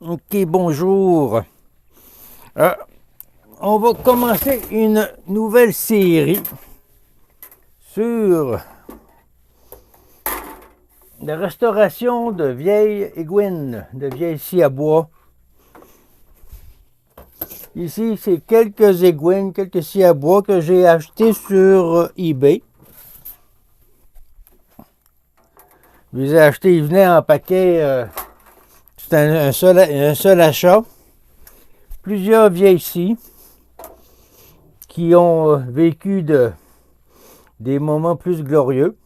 Ok, bonjour. Euh, on va commencer une nouvelle série sur la restauration de vieilles aiguines, de vieilles scies à bois. Ici, c'est quelques aiguines, quelques scies à bois que j'ai achetées sur eBay. Je les ai achetées, ils venaient en paquet. C'est un seul achat. Plusieurs vieilles scies qui ont vécu des moments plus glorieux.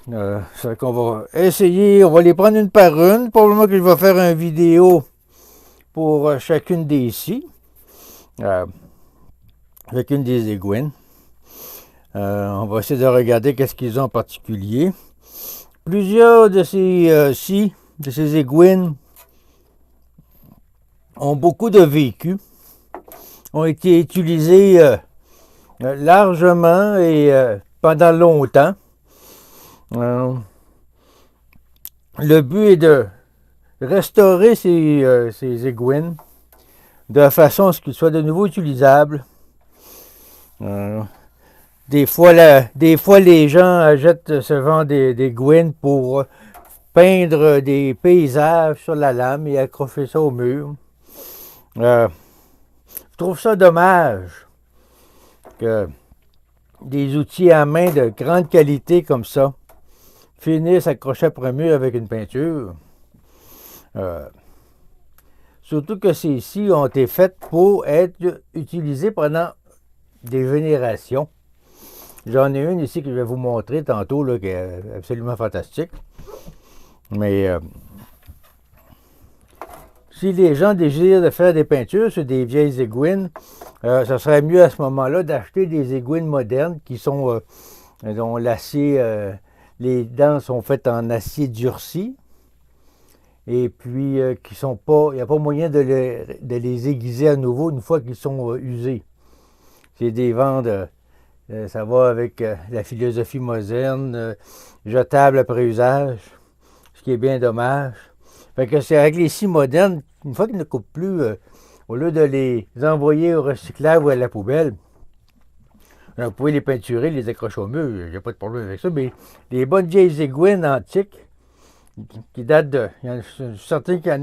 C'est qu'on va essayer, on va les prendre une par une. Probablement que je vais faire une vidéo pour chacune des scies, chacune des aiguines. On va essayer de regarder qu'est-ce qu'ils ont en particulier. Plusieurs de ces scies, de ces aiguines, ont beaucoup de vécu, ont été utilisées largement et pendant longtemps. Le but est de restaurer ces aiguines de façon à ce qu'ils soient de nouveau utilisables. Des fois, les gens achètent ce genre d'aiguines pour peindre des paysages sur la lame et accrocher ça au mur. Je trouve ça dommage que des outils à main de grande qualité comme ça finissent accrochés après un mur avec une peinture. Surtout que ces scies ont été faites pour être utilisées pendant des générations. J'en ai une ici que je vais vous montrer tantôt, là, qui est absolument fantastique. Mais si les gens désirent de faire des peintures sur des vieilles aiguines, ça serait mieux à ce moment-là d'acheter des aiguines modernes qui sont, dont l'acier, les dents sont faites en acier durci. Et puis, qui sont pas, il n'y a pas moyen de les aiguiser à nouveau une fois qu'ils sont usés. C'est des ventes, ça va avec la philosophie moderne, jetable après usage, ce qui est bien dommage. Fait que c'est avec les scies modernes, une fois qu'ils ne coupent plus, au lieu de les envoyer au recyclage ou à la poubelle, vous pouvez les peinturer, les accrocher au mur, il n'y a pas de problème avec ça, mais les bonnes vieilles aiguines antiques, qui datent de. Je suis certain qu'il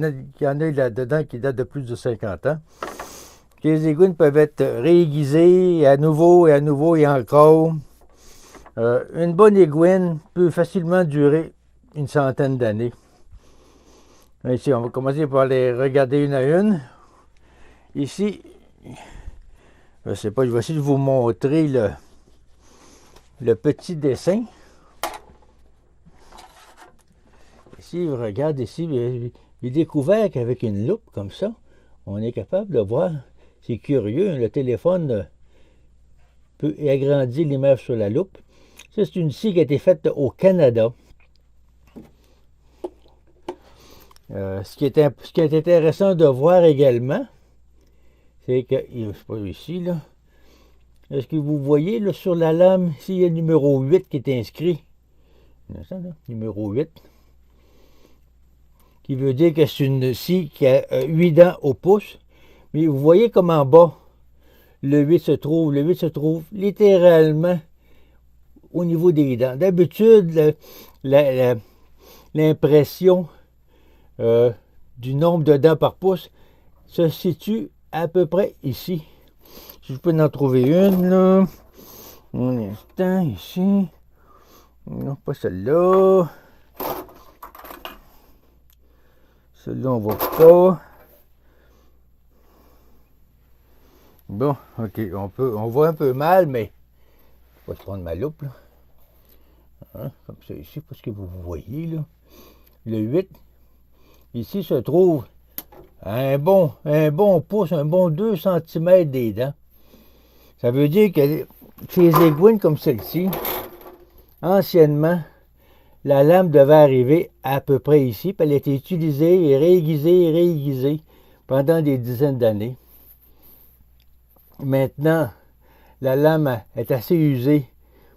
y en a là-dedans qui datent de plus de 50 ans. Les aiguines peuvent être réaiguisées à nouveau et encore. Une bonne aiguine peut facilement durer une centaine d'années. Ici, on va commencer par les regarder une à une. Ici, je ne sais pas, je vais essayer de vous montrer le petit dessin. Ici, regarde ici, j'ai découvert qu'avec une loupe comme ça, on est capable de voir. C'est curieux, le téléphone peut agrandir l'image sur la loupe. Ça, c'est une scie qui a été faite au Canada. Ce qui est intéressant de voir également, c'est que, je ne sais pas ici, là, est-ce que vous voyez là, sur la lame, ici, il y a le numéro 8 qui est inscrit. Ça, là, numéro 8. Qui veut dire que c'est une scie qui a 8 dents au pouce. Mais vous voyez comme en bas, le 8 se trouve. Le 8 se trouve littéralement au niveau des dents. D'habitude, l'impression du nombre de dents par pouce se situe à peu près ici. Si je peux en trouver une, là. Un instant, ici. Non, pas celle-là. Celle-là, on voit pas. Bon, ok, on voit un peu mal, mais je vais prendre ma loupe, là. Hein, comme ça ici, parce que vous voyez, là. Le 8, ici se trouve un bon pouce, un bon 2 cm des dents. Ça veut dire que ces aiguines comme celle-ci, anciennement, la lame devait arriver à peu près ici, puis elle a été utilisée et réaiguisée pendant des dizaines d'années. Maintenant, la lame est assez usée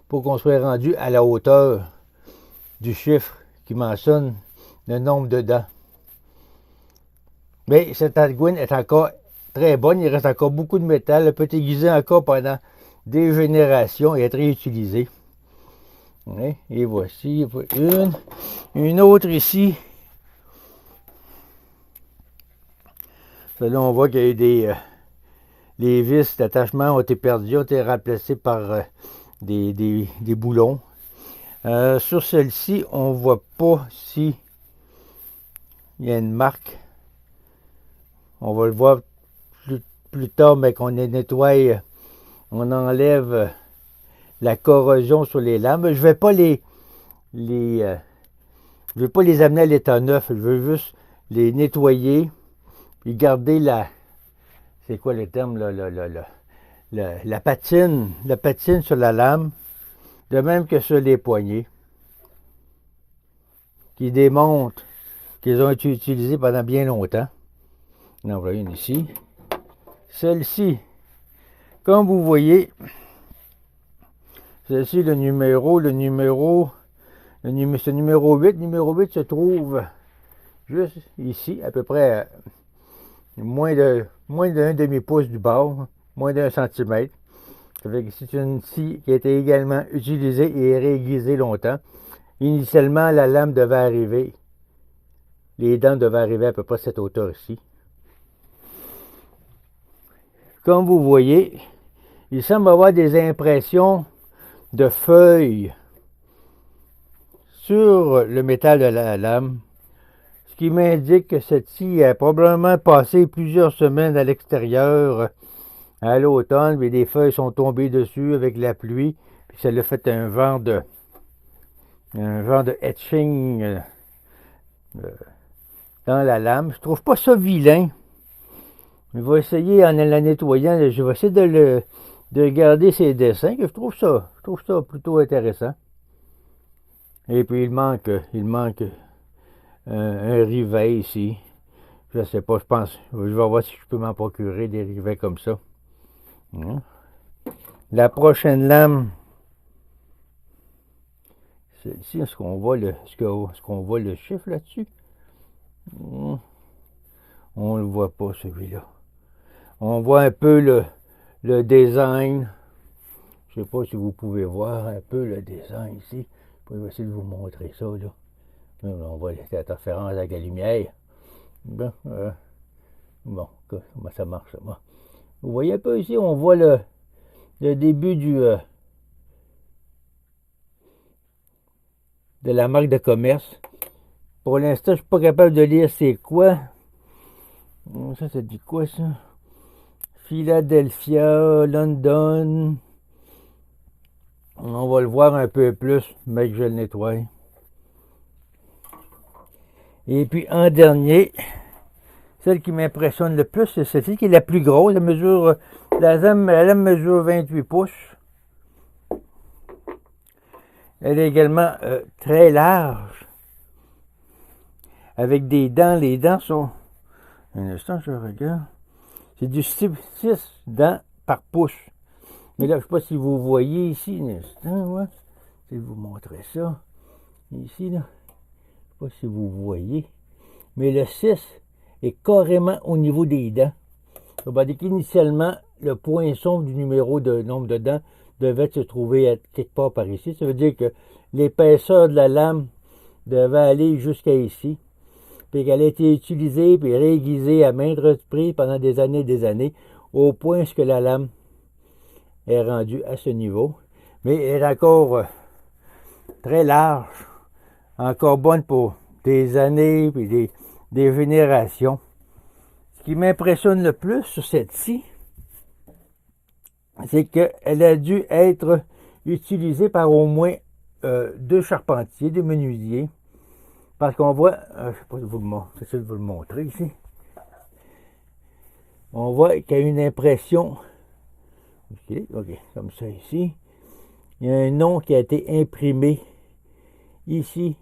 pour qu'on soit rendu à la hauteur du chiffre qui mentionne le nombre de dents. Mais cette Alguin est encore très bonne. Il reste encore beaucoup de métal. Elle peut être aiguisée encore pendant des générations et être réutilisée. Et voici une autre ici. Là, on voit qu'il y a eu les vis d'attachement ont été perdues, ont été remplacées par des boulons. Sur celle-ci, on ne voit pas si il y a une marque. On va le voir plus tard, mais qu'on nettoie, on enlève la corrosion sur les lames. Je ne vais pas je vais pas les amener à l'état neuf. Je veux juste les nettoyer et garder c'est quoi le terme, la patine sur la lame, de même que sur les poignées, qui démontrent qu'ils ont été utilisés pendant bien longtemps. En voilà une ici. Celle-ci, comme vous voyez, celle-ci, ce numéro 8. Numéro 8 se trouve juste ici, à peu près moins d'un demi-pouce du bord, moins d'un centimètre. C'est une scie qui a été également utilisée et réaiguisée longtemps. Initialement, la lame devait arriver, les dents devaient arriver à peu près à cette hauteur ici. Comme vous voyez, il semble avoir des impressions de feuilles sur le métal de la lame, ce qui m'indique que cette scie a probablement passé plusieurs semaines à l'extérieur à l'automne, mais des feuilles sont tombées dessus avec la pluie, puis ça l'a fait un vent de etching dans la lame. Je trouve pas ça vilain. Je vais essayer en la nettoyant, je vais essayer de garder ces dessins, que je trouve ça plutôt intéressant. Et puis il manque un rivet ici. Je ne sais pas, je pense, je vais voir si je peux m'en procurer des rivets comme ça. La prochaine lame, celle-ci, est-ce qu'on voit le chiffre là-dessus? On ne le voit pas, celui-là. On voit un peu le design. Je ne sais pas si vous pouvez voir un peu le design ici. Je vais essayer de vous montrer ça, là. On voit cette interférence avec la lumière. Bon, comment ça marche, ça? Vous voyez un peu ici, on voit le début de la marque de commerce. Pour l'instant, je ne suis pas capable de lire c'est quoi. Ça dit quoi, ça? Philadelphia, London. On va le voir un peu plus, mais que je le nettoie. Et puis, en dernier, celle qui m'impressionne le plus, c'est celle-ci qui est la plus grosse. La lame mesure 28 pouces. Elle est également très large, avec des dents. Les dents sont... Un instant, je regarde. C'est du 6 dents par pouce. Mais là, je ne sais pas si vous voyez ici, un instant, ouais. Je vais vous montrer ça. Ici, là. Je ne sais pas si vous voyez. Mais le 6 est carrément au niveau des dents. Ça veut dire qu'initialement, le poinçon du nombre de dents devait se trouver quelque part par ici. Ça veut dire que l'épaisseur de la lame devait aller jusqu'à ici. Puis qu'elle a été utilisée puis réaiguisée à maintes reprises pendant des années, au point que la lame est rendue à ce niveau. Mais elle est encore très large, encore bonne pour des années puis des générations. Ce qui m'impressionne le plus sur cette-ci, c'est qu'elle a dû être utilisée par au moins 2 charpentiers, 2 menuisiers. Parce qu'on voit, je ne sais pas si j'essaie de vous le montrer ici. On voit qu'il y a une impression, ok, comme ça ici. Il y a un nom qui a été imprimé ici,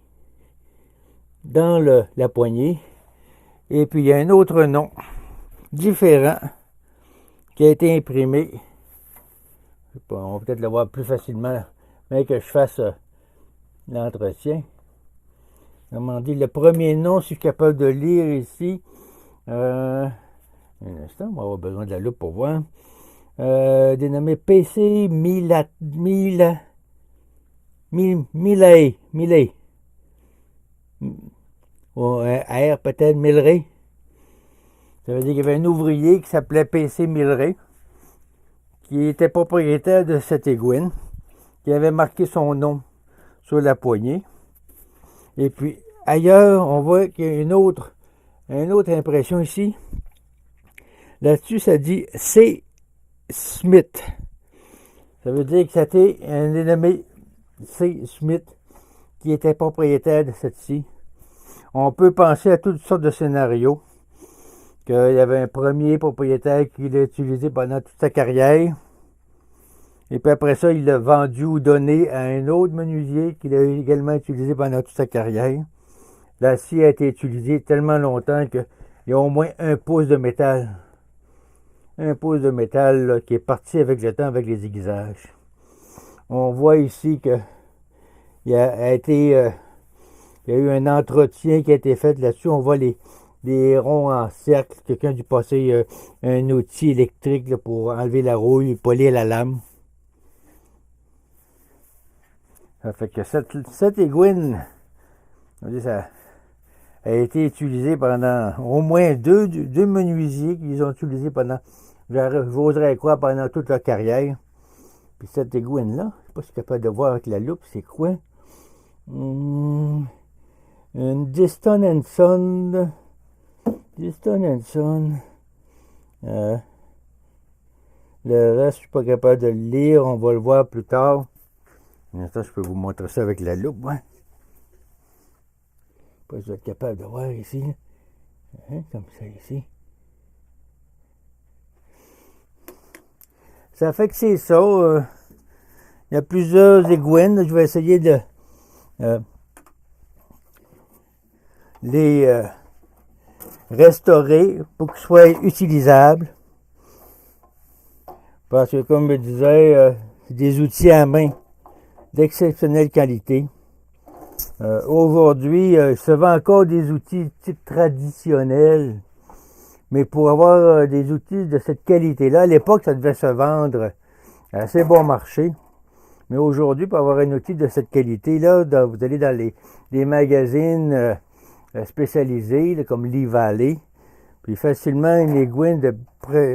dans la poignée. Et puis il y a un autre nom différent qui a été imprimé. Je sais pas, on va peut-être le voir plus facilement, mais que je fasse l'entretien. Demandez le premier nom, si je suis capable de lire ici. Un instant, on va avoir besoin de la loupe pour voir. Dénommé PC Milae. R peut-être, Milray. Ça veut dire qu'il y avait un ouvrier qui s'appelait PC Milray, qui était propriétaire de cette aiguine, qui avait marqué son nom sur la poignée. Et puis ailleurs, on voit qu'il y a une autre impression ici. Là-dessus, ça dit C. Smith. Ça veut dire que c'était un dénommé C. Smith qui était propriétaire de cette-ci. On peut penser à toutes sortes de scénarios. Qu'il y avait un premier propriétaire qui l'a utilisé pendant toute sa carrière. Et puis après ça, il l'a vendu ou donné à un autre menuisier qui l'a également utilisé pendant toute sa carrière. La scie a été utilisée tellement longtemps qu'il y a au moins 1 pouce de métal. 1 pouce de métal là, qui est parti avec le temps, avec les aiguisages. On voit ici qu'il y a eu un entretien qui a été fait là-dessus. On voit les ronds en cercle. Quelqu'un a dû passer un outil électrique là, pour enlever la rouille et polir la lame. Ça fait que cette aiguine, ça a été utilisée pendant au moins deux menuisiers qui les ont utilisés pendant, j'oserais croire, pendant toute leur carrière. Puis cette aiguine-là, je ne sais pas si je suis capable de voir avec la loupe, c'est quoi? Une Diston & Son. Diston & Son. Le reste, je ne suis pas capable de le lire. On va le voir plus tard. Maintenant, je peux vous montrer ça avec la loupe. Hein? Je vais être capable de voir ici. Hein? Comme ça ici. Ça fait que c'est ça. Il y a plusieurs aiguines. Je vais essayer de les restaurer pour qu'ils soient utilisables. Parce que, comme je disais, c'est des outils à main d'exceptionnelle qualité. Aujourd'hui, il se vend encore des outils type traditionnels, mais pour avoir des outils de cette qualité-là, à l'époque, ça devait se vendre à assez bon marché. Mais aujourd'hui, pour avoir un outil de cette qualité-là, vous allez dans les magazines spécialisés, là, comme Lee Valley, puis facilement, une aiguine de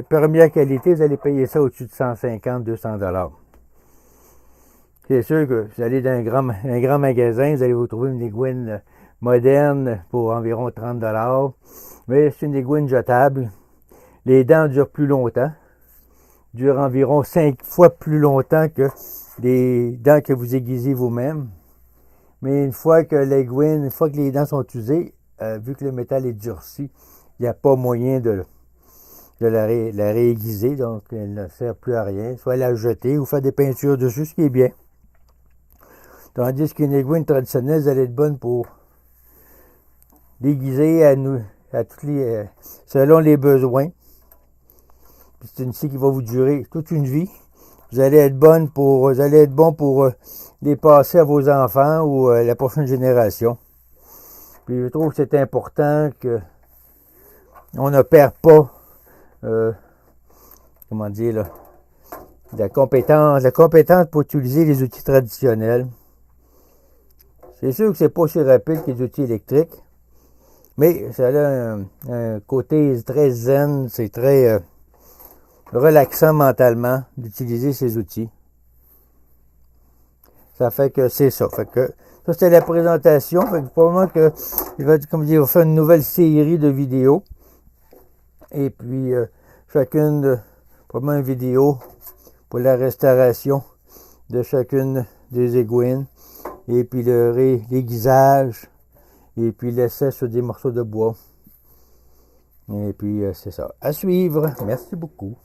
première qualité, vous allez payer ça au-dessus de 150-200 $. C'est sûr que vous allez dans un grand magasin, vous allez vous trouver une aiguine moderne pour environ 30 $. Mais c'est une aiguine jetable. Les dents durent plus longtemps. Durent environ 5 fois plus longtemps que les dents que vous aiguisez vous-même. Mais une fois que les dents sont usées, vu que le métal est durci, il n'y a pas moyen de la réaiguiser, donc elle ne sert plus à rien. Soit la jeter ou faire des peintures dessus, ce qui est bien. Tandis qu'une aiguine traditionnelle, elle est bonne pour l'aiguiser selon les besoins. Puis c'est une scie qui va vous durer toute une vie. Vous allez être bon pour les passer à vos enfants ou à la prochaine génération. Puis je trouve que c'est important que on ne perd pas la compétence pour utiliser les outils traditionnels. C'est sûr que c'est pas aussi rapide que les outils électriques, mais ça a un côté très zen, c'est très relaxant mentalement d'utiliser ces outils. Ça fait que c'est ça. Fait que ça, c'était la présentation. Fait que probablement que il va faire une nouvelle série de vidéos. Et puis probablement une vidéo pour la restauration de chacune des aiguines. Et puis l'aiguisage, et puis l'essai sur des morceaux de bois. Et puis c'est ça. À suivre. Merci beaucoup.